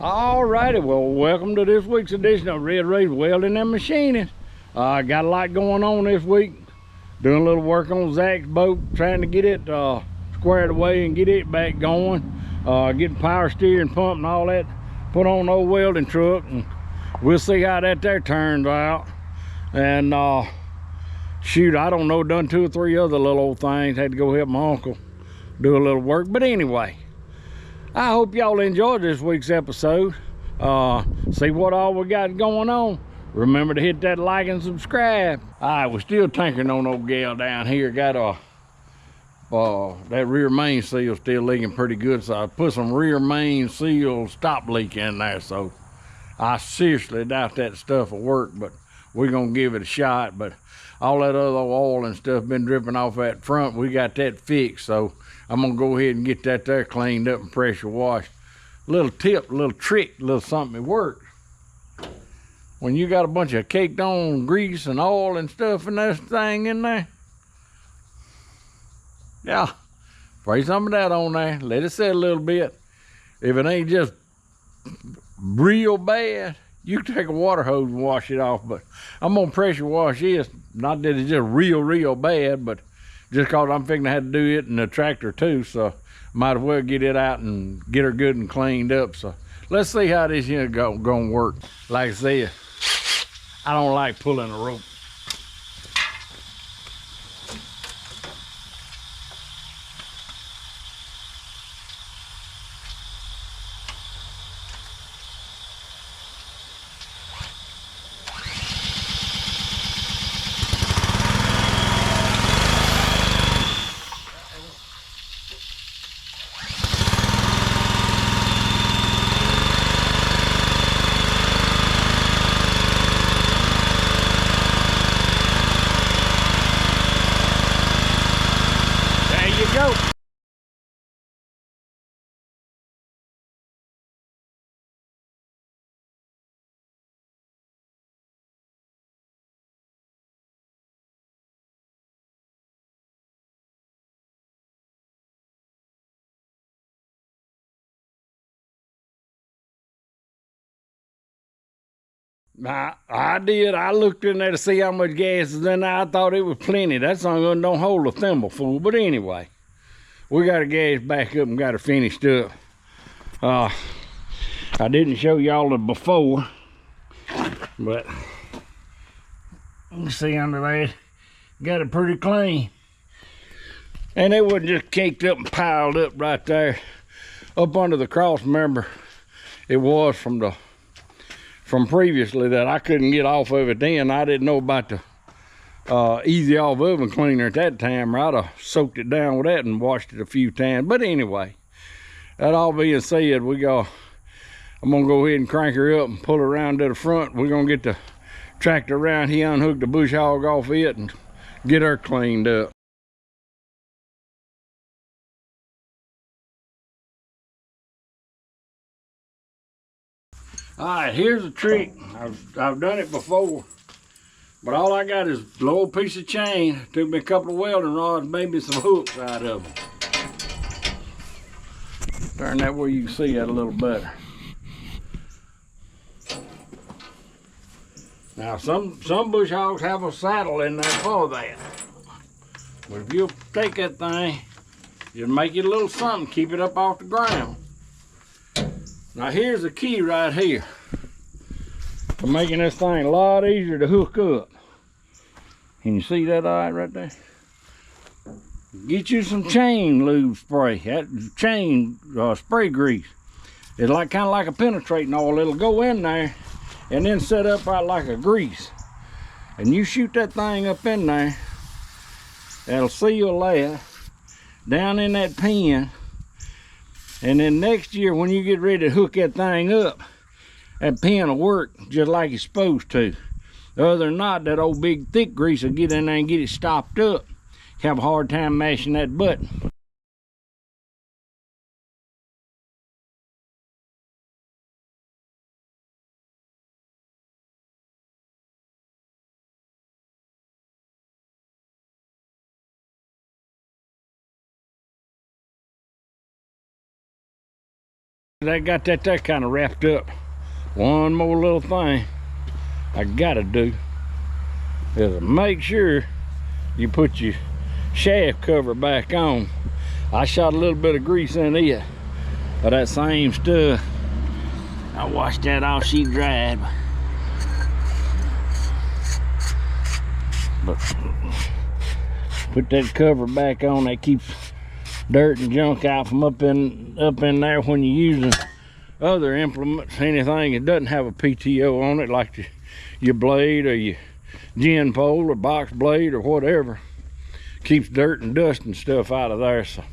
Alrighty, well, welcome to this week's edition of Rhea's Welding and Machining. Got a lot going on this week. Doing a little work on Zach's boat, trying to get it squared away and get it back going. Getting power steering pump and all that put on the old welding truck, and we'll see how that there turns out. And shoot, I don't know, done 2 or 3 other little old things. Had to go help my uncle do a little work, but anyway, I hope y'all enjoyed this week's episode. See what all we got going on. Remember to hit that like and subscribe. All right, we're still tinkering on old gal down here. Got that rear main seal still leaking pretty good, so I put some rear main seal stop leak in there. So I seriously doubt that stuff will work, but we're gonna give it a shot. But all that other oil and stuff been dripping off that front, we got that fixed. So I'm gonna go ahead and get that there cleaned up and pressure washed. Little tip, little trick, little something that works. When you got a bunch of caked on grease and oil and stuff in that thing in there, yeah, spray some of that on there, let it set a little bit. If it ain't just real bad, you can take a water hose and wash it off. But I'm gonna pressure wash this. Not that it's just real bad, but just cause I'm figuring I had to do it in the tractor too, so might as well get it out and get her good and cleaned up. So let's see how this here gonna work. Like I said, I don't like pulling a rope. Go. Now, I looked in there to see how much gas is in there. I thought it was plenty. That song don't hold a thimbleful. But anyway, we got our gas back up and got her finished up. I didn't show y'all the before, but you can see under there, got it pretty clean. And it wasn't just caked up and piled up right there up under the cross. Remember, it was from previously that I couldn't get off of it then. I didn't know about the easy off oven cleaner at that time. I'd have soaked it down with that and washed it a few times. But anyway, that all being said, I'm gonna go ahead and crank her up and pull her around to the front. We're gonna get the tractor around here, unhook the bush hog off it, and get her cleaned up. All right, here's a trick. I've done it before, but all I got is a little piece of chain. Took me a couple of welding rods, maybe some hooks out of them. Turn that where you can see that a little better. Now some bush hogs have a saddle in there for that. But if you take that thing, you'll make it a little something, keep it up off the ground. Now here's the key right here for making this thing a lot easier to hook up. Can you see that all right there? Get you some chain lube spray. That chain spray grease. It's kind of like a penetrating oil. It'll go in there and then set up right like a grease. And you shoot that thing up in there, that'll seal that down in that pin. And then next year, when you get ready to hook that thing up, that pin will work just like it's supposed to. Other than not, that old big thick grease will get in there and get it stopped up. You have a hard time mashing that button. I got that kind of wrapped up. One more little thing I gotta do is make sure you put your shaft cover back on. I shot a little bit of grease in it of that same stuff. I washed that off, she dried. But put that cover back on. That keeps dirt and junk out from up in there when you're using other implements. Anything that doesn't have a PTO on it, like your blade or your gin pole or box blade or whatever, keeps dirt and dust and stuff out of there. So,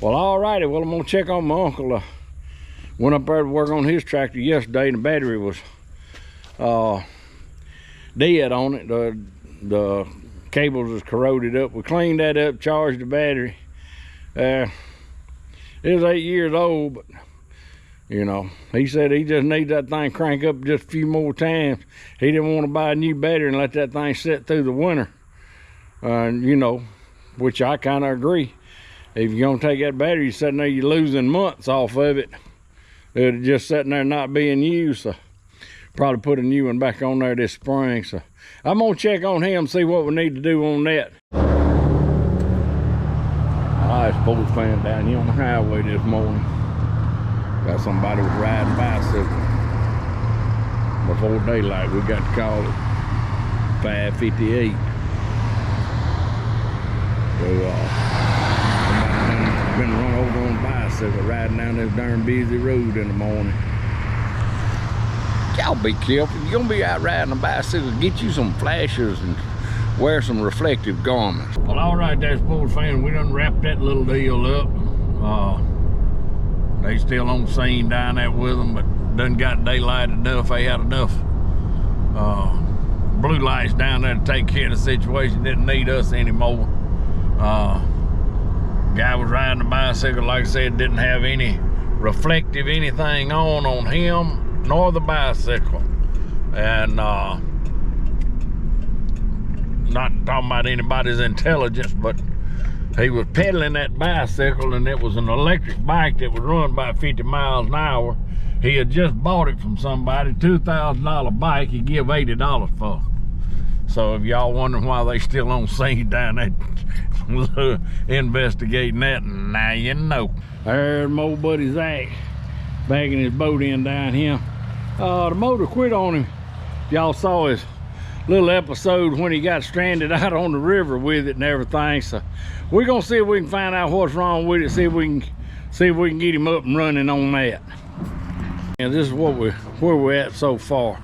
well, alrighty. Well, I'm gonna check on my uncle. Went up there to work on his tractor yesterday, and the battery was dead on it. The cables was corroded up. We cleaned that up, charged the battery. It was 8 years old, but you know, he said he just needs that thing crank up just a few more times. He didn't want to buy a new battery and let that thing sit through the winter. You know, which I kind of agree. If you're gonna take that battery, you're sitting there, you're losing months off of it. It's just sitting there not being used. So probably put a new one back on there this spring. So I'm gonna check on him, see what we need to do on that. I was supposed to fan down here on the highway this morning. Got somebody was riding a bicycle before daylight. We got to call it 5:58. So somebody been run over on a bicycle riding down this darn busy road in the morning. Y'all be careful. You're gonna be out riding a bicycle. Get you some flashers and wear some reflective garments. Well, all right, there, sports fan. We done wrapped that little deal up. They still on scene down there with them, but done got daylight enough. They had enough blue lights down there to take care of the situation. Didn't need us anymore. Guy was riding a bicycle, like I said, didn't have any reflective anything on him nor the bicycle. And not talking about anybody's intelligence, but he was pedaling that bicycle, and it was an electric bike that was run about 50 miles an hour. He had just bought it from somebody, $2,000 bike. He give $80 for. So if y'all wondering why they still on scene down there investigating that, now you know. There's my old buddy Zach bagging his boat in down here. The motor quit on him. Y'all saw his little episode when he got stranded out on the river with it and everything. So we're gonna see if we can find out what's wrong with it, see if we can get him up and running on that. And this is where we're at so far.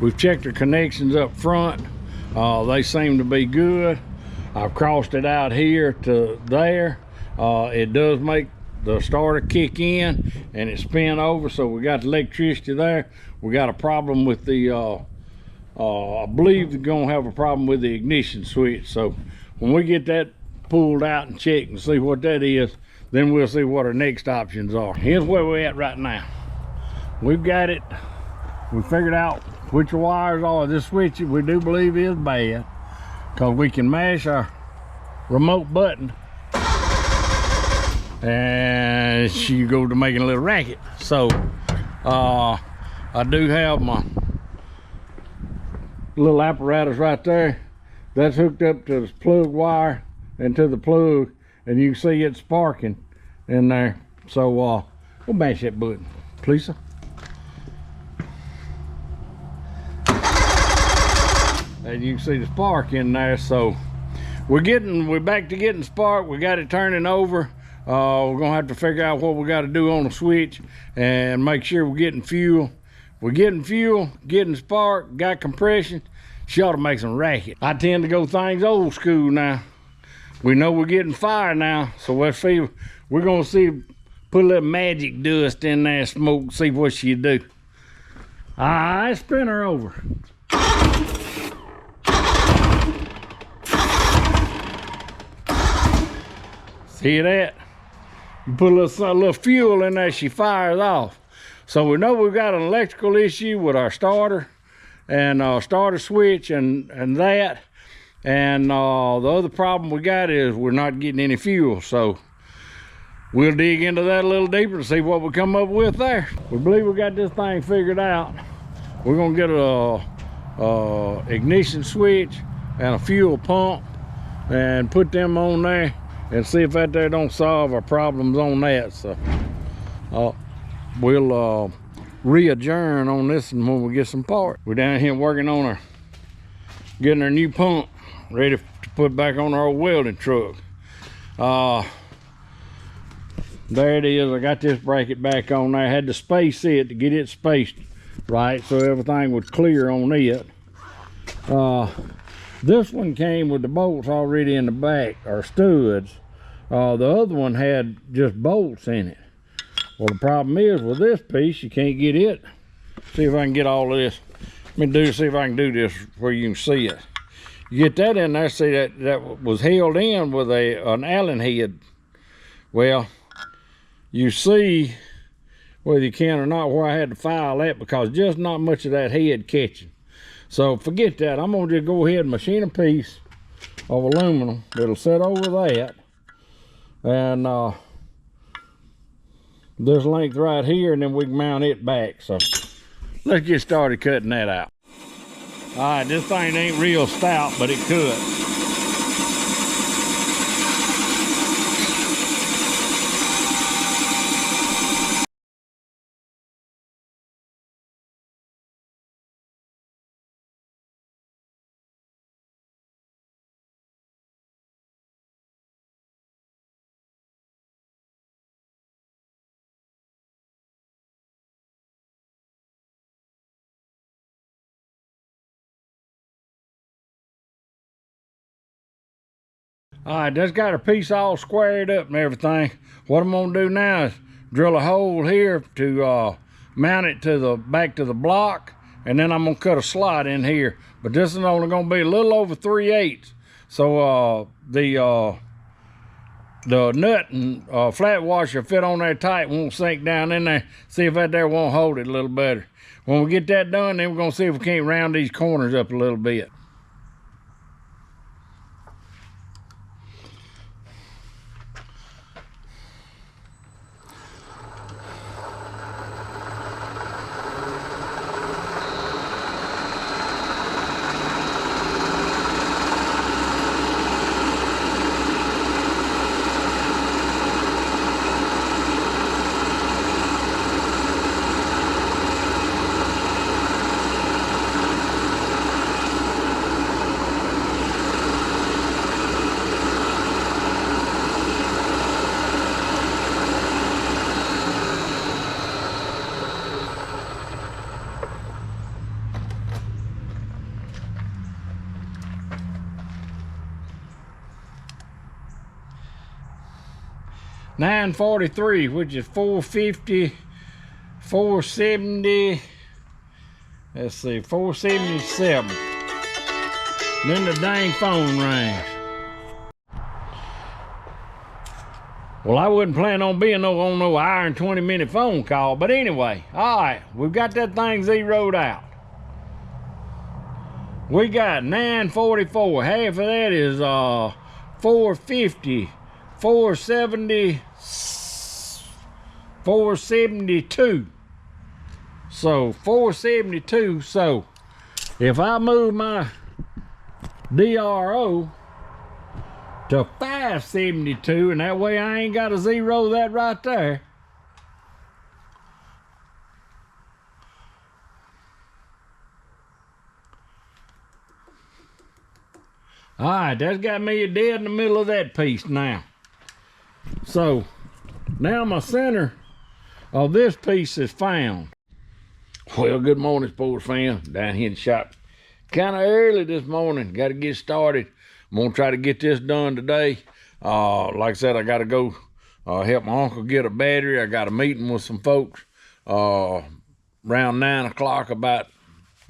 We've checked the connections up front. They seem to be good. I've crossed it out here to there. It does make the starter kick in and it spin over, so we got the electricity there. We got a problem with the I believe they're gonna have a problem with the ignition switch. So when we get that pulled out and checked and see what that is, then we'll see what our next options are. Here's where we're at right now. We've got it. We figured out which wires are. This switch we do believe is bad, because we can mash our remote button and she go to making a little racket. So I do have my little apparatus right there that's hooked up to this plug wire and to the plug, and you can see it sparking in there. So we'll mash that button, please, sir. And you can see the spark in there. So we're back to getting spark. We got it turning over. We're gonna have to figure out what we got to do on the switch and make sure we're getting fuel. We're getting fuel, getting spark, got compression. She ought to make some racket. I tend to go things old school now. We know we're getting fire now, so let's see. We're gonna see, put a little magic dust in there, smoke, see what she do. All right, spin her over. See that? You put a little fuel in there, she fires off. So we know we've got an electrical issue with our starter and starter switch and that. And the other problem we got is we're not getting any fuel. So we'll dig into that a little deeper to see what we come up with there. We believe we got this thing figured out. We're gonna get a ignition switch and a fuel pump and put them on there and see if that there don't solve our problems on that. So we'll re-adjourn on this and when we get some parts. We're down here working on getting our new pump ready to put back on our old welding truck. There it is. I got this bracket back on there. I had to space it to get it spaced right so everything was clear on it. This one came with the bolts already in the back, or studs. The other one had just bolts in it. Well, the problem is with this piece, you can't get it. See if I can get all of this. See if I can do this where you can see it. You get that in there, see that was held in with an Allen head. Well, you see, whether you can or not, where I had to file that because just not much of that head catching. So forget that. I'm gonna just go ahead and machine a piece of aluminum that'll sit over that, and this length right here, and then we can mount it back. So let's get started cutting that out. All right, this thing ain't real stout, but it could. All right, that's got a piece all squared up and everything. What I'm gonna do now is drill a hole here to mount it to the back to the block, and then I'm gonna cut a slot in here. But this is only gonna be a little over 3/8. So the nut and flat washer fit on there tight, won't sink down in there. See if that there won't hold it a little better. When we get that done, then we're gonna see if we can't round these corners up a little bit. $9.43, which is $4.50, $4.70. Let's see, $4.77. Then the dang phone rang. Well, I wasn't planning on being on no hour and 20-minute phone call, but anyway, all right, we've got that thing zeroed out. We got 944. Half of that is 450, 470, 472. So 472. So if I move my DRO to 572, and that way I ain't got to zero that right there. All right, that's got me dead in the middle of that piece now. So now my center of this piece is found. Well, good morning, sports fan. Down here in the shop kind of early this morning. Got to get started. I'm gonna try to get this done today. Like I said, I got to go help my uncle get a battery. I got a meeting with some folks around 9 o'clock about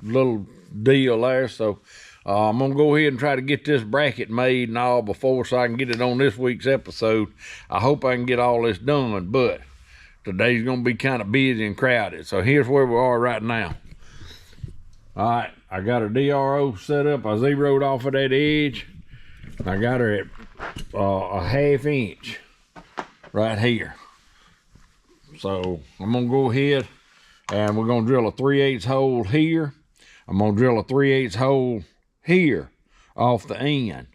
a little deal there. So I'm gonna go ahead and try to get this bracket made and all before, so I can get it on this week's episode. I hope I can get all this done, but today's gonna be kind of busy and crowded. So here's where we are right now. All right, I got a DRO set up. I zeroed off of that edge. I got her at a 1/2 inch. right here. So I'm gonna go ahead and we're gonna drill a 3/8 hole here. I'm gonna drill a 3/8 hole here off the end.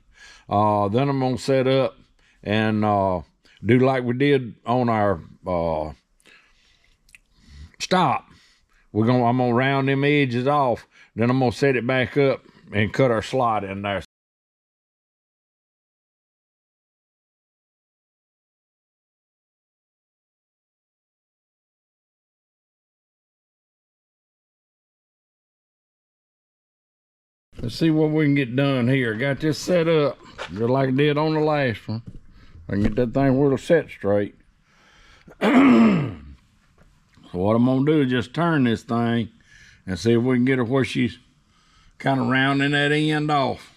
Then I'm gonna set up and do like we did on our stop. I'm gonna round them edges off. Then I'm gonna set it back up and cut our slot in there. Let's see what we can get done here. Got this set up just like I did on the last one. I can get that thing where it'll set straight. So what I'm gonna do is just turn this thing and see if we can get her where she's kind of rounding that end off.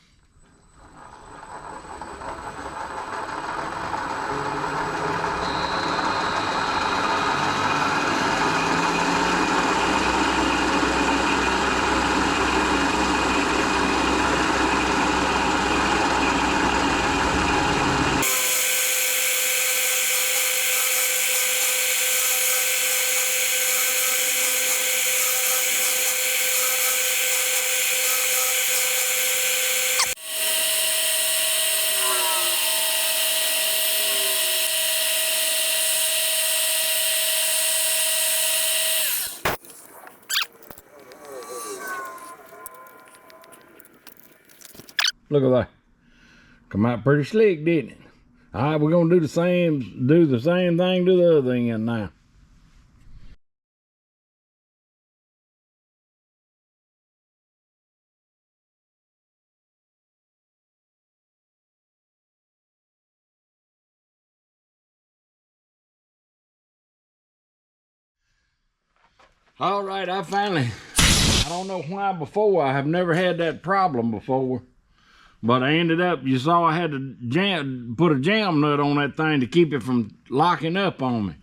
Look at that. Come out pretty slick, didn't it? All right, we're gonna do the same thing to the other end now. All right, I don't know why before, I have never had that problem before, but I ended up, you saw I had to put a jam nut on that thing to keep it from locking up on me.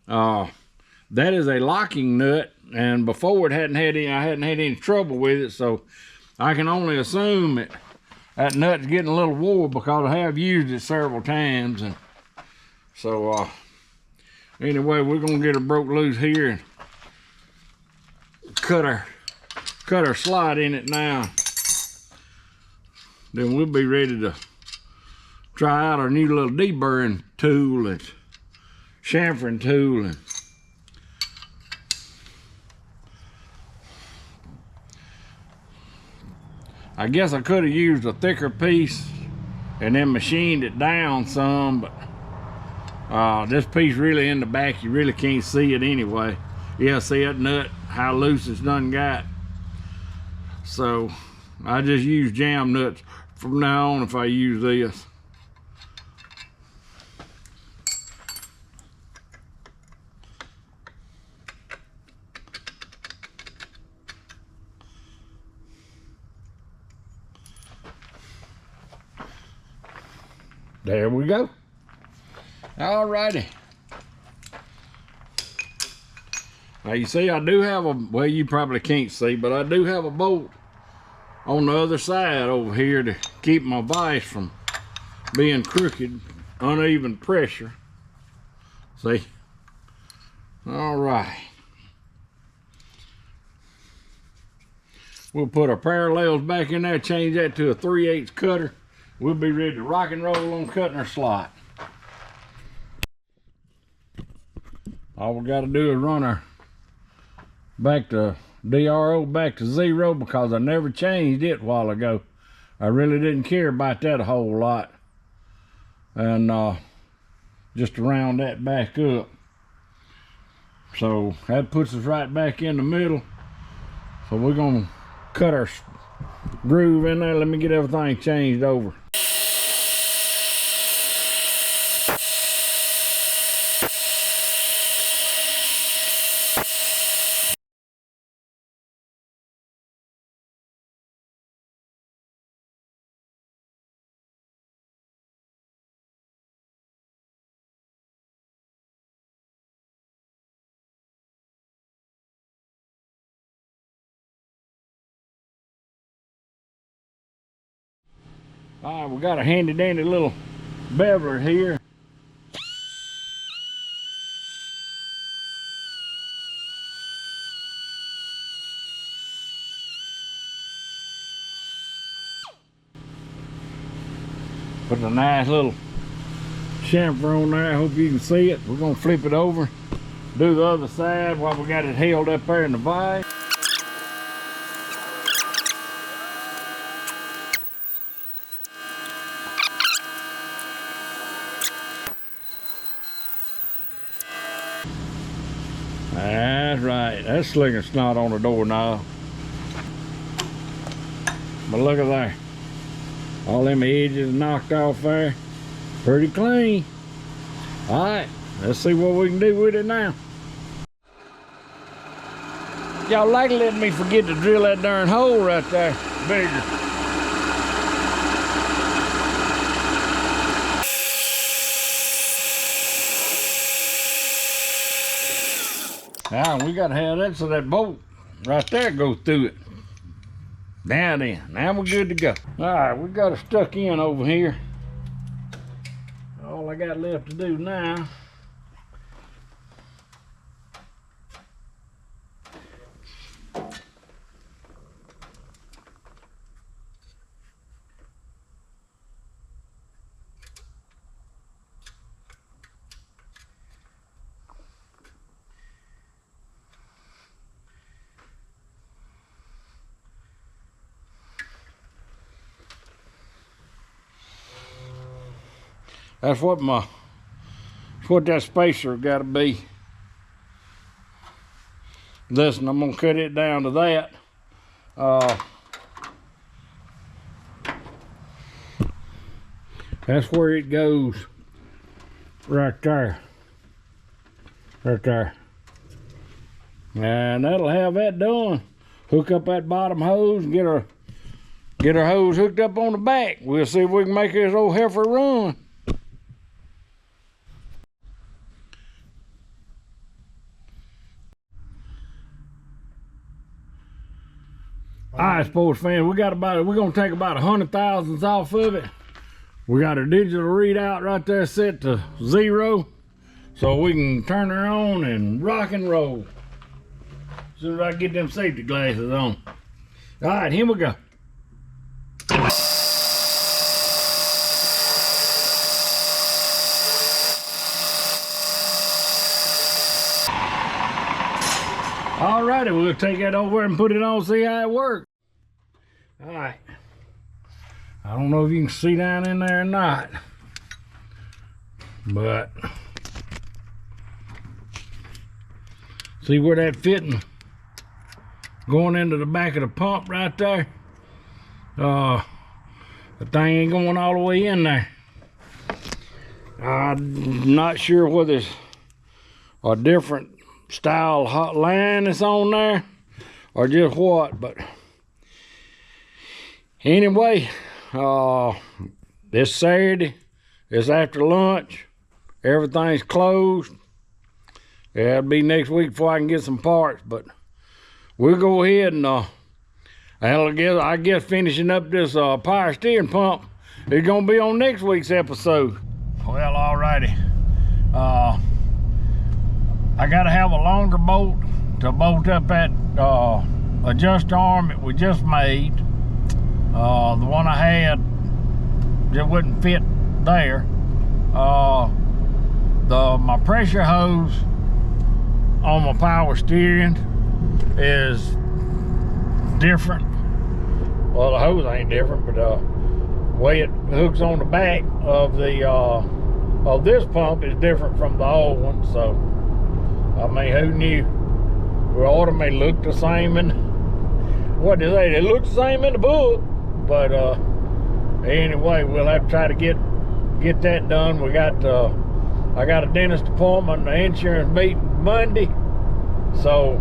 That is a locking nut, and before I hadn't had any trouble with it, so I can only assume that nut's getting a little wore because I have used it several times. And so anyway, we're gonna get her broke loose here and cut her slot in it now. Then we'll be ready to try out our new little deburring tool and chamfering tool. And I guess I could have used a thicker piece and then machined it down some, but this piece really in the back, you really can't see it anyway. Yeah, see that nut, how loose it's done got. So I just use jam nuts from now on if I use this. There we go. All righty. Now you see I do have well, you probably can't see, but I do have a bolt on the other side over here to keep my vise from being crooked, uneven pressure. See? All right. We'll put our parallels back in there, change that to a 3/8 cutter. We'll be ready to rock and roll on cutting our slot. All we got to do is run our back to DRO back to 0 because I never changed it a while ago. I really didn't care about that a whole lot. And just to round that back up. So that puts us right back in the middle. So we're gonna cut our groove in there. Let me get everything changed over. All right, we got a handy dandy little beveler here. Put a nice little chamfer on there. I hope you can see it. We're gonna flip it over, do the other side while we got it held up there in the vise. That's right. That's slicking snot on the doorknob. But look at there. All them edges knocked off there. Pretty clean. Alright, let's see what we can do with it now. Y'all like letting me forget to drill that darn hole right there bigger. Now we gotta have that so that bolt right there goes through it. Now then, now we're good to go. Alright, we got it stuck in over here. All I got left to do now that's what that spacer got to be. Listen, I'm gonna cut it down to that. That's where it goes. Right there. Right there. And that'll have that done. Hook up that bottom hose and get our hose hooked up on the back. We'll see if we can make this old heifer run. Alright, sports fans, we're gonna take about 100 thousandths off of it. We got our digital readout right there set to 0, so we can turn her on and rock and roll. As soon as I get them safety glasses on. Alright, here we go. Alrighty, we'll take that over and put it on, see how it works. Alright. I don't know if you can see down in there or not, but see where that fitting going into the back of the pump right there? The thing ain't going all the way in there. I'm not sure whether it's a different style hot line that's on there or just what, but anyway, this Saturday, it's after lunch, everything's closed. Yeah, it'll be next week before I can get some parts, but we'll go ahead and I guess finishing up this power steering pump is gonna be on next week's episode. Well, alrighty. I gotta have a longer bolt to bolt up that adjust arm that we just made. The one I had just wouldn't fit there. My pressure hose on my power steering is different. Well, the hose ain't different, but the way it hooks on the back of the of this pump is different from the old one. So I mean, who knew? The order may look the same in what they say, they look the same in the book, but anyway, we'll have to try to get that done. We got I got a dentist appointment, the insurance meeting Monday, so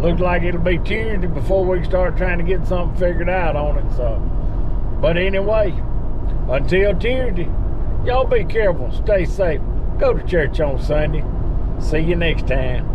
looks like it'll be Tuesday before we can start trying to get something figured out on it. So, but anyway, until Tuesday, y'all be careful, stay safe, go to church on Sunday. See you next time.